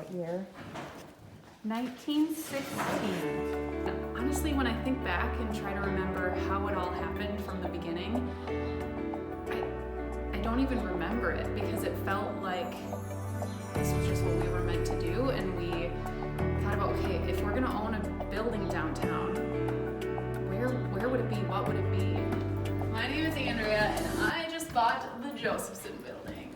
what year? 1916. Honestly, when I think back and try to remember how it all happened from the beginning, I don't even remember it because it felt like this was just what we were meant to do, and we thought about, okay, if we're gonna own a building downtown, where would it be? What would it be? My name is Andrea, and I just bought the Josephson building.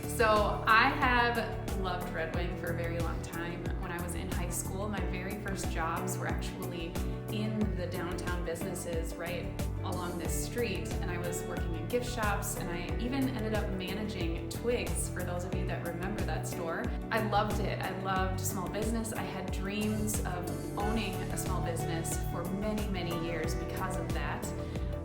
So I have loved Red Wing for a very long time. When I was in high school, my very first jobs were actually in the downtown businesses right along this street, and I was working in gift shops, and I even ended up managing Twigs, for those of you that remember that store. I loved it. I loved small business. I had dreams of owning a small business for many, many years because of that.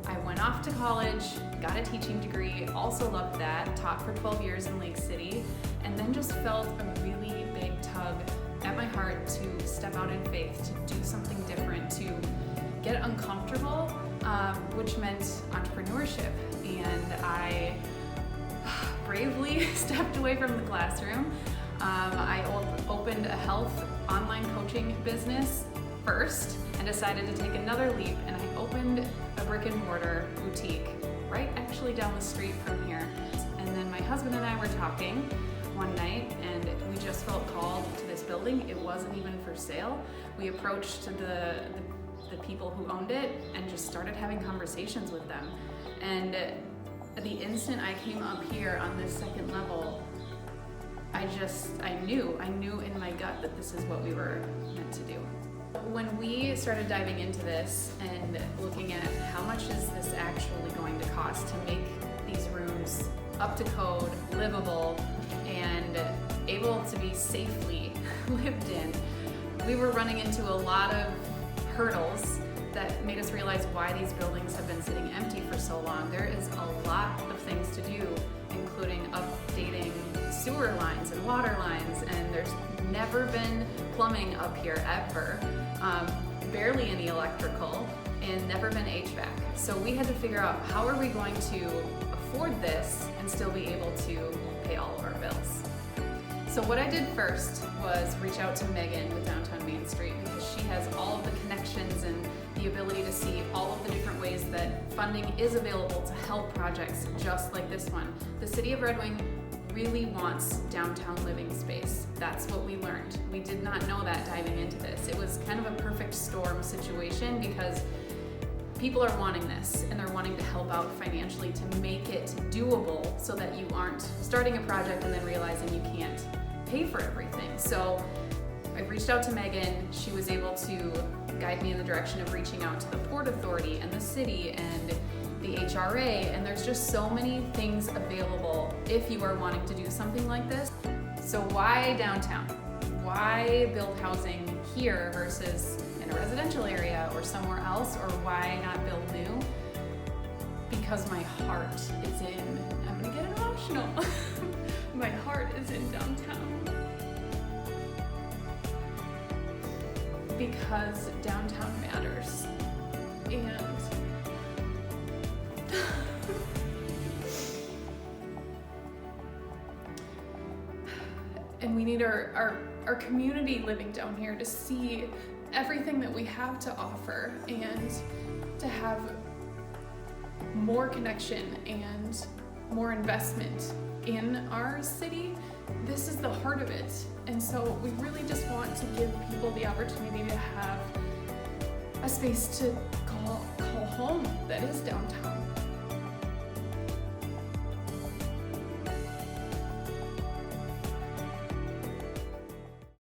I went off to college, got a teaching degree, also loved that, taught for 12 years in Lake City, and then just felt a really big tug at my heart to step out in faith, to do something different, to get uncomfortable, which meant entrepreneurship. And I bravely stepped away from the classroom. I opened a health online coaching business first and decided to take another leap, and I opened a brick and mortar boutique right actually down the street from here. And then my husband and I were talking one night, and we just felt called to this building. It wasn't even for sale. We approached the people who owned it and just started having conversations with them. And the instant I came up here on this second level, I knew in my gut that this is what we were meant to do. When we started diving into this and looking at how much is this actually going to cost to make these rooms up to code, livable, and able to be safely lived in, we were running into a lot of hurdles that made us realize why these buildings have been sitting empty for so long. There is a lot of things to do, including updating sewer lines and water lines, and there's never been plumbing up here ever, barely any electrical, and never been HVAC. So we had to figure out, how are we going to afford this and still be able to pay all of our bills? So what I did first was reach out to Megan with Downtown Main Street, because she has all of the connections and the ability to see all of the different ways that funding is available to help projects just like this one. The City of Red Wing really wants downtown living space. That's what we learned. We did not know that diving into this. It was kind of a perfect storm situation, because people are wanting this, and they're wanting to help out financially to make it doable, so that you aren't starting a project and then realizing you can't pay for everything. So I reached out to Megan. She was able to guide me in the direction of reaching out to the Port Authority and the city and the HRA, and there's just so many things available if you are wanting to do something like this. So why downtown? Why build housing here versus in a residential area or somewhere else, or why not build new? Because my heart is in, I'm gonna get emotional. My heart is in downtown. Because downtown matters. And we need our community living down here to see everything that we have to offer, and to have more connection and more investment in our city. This is the heart of it. And so we really just want to give people the opportunity to have a space to call home that is downtown.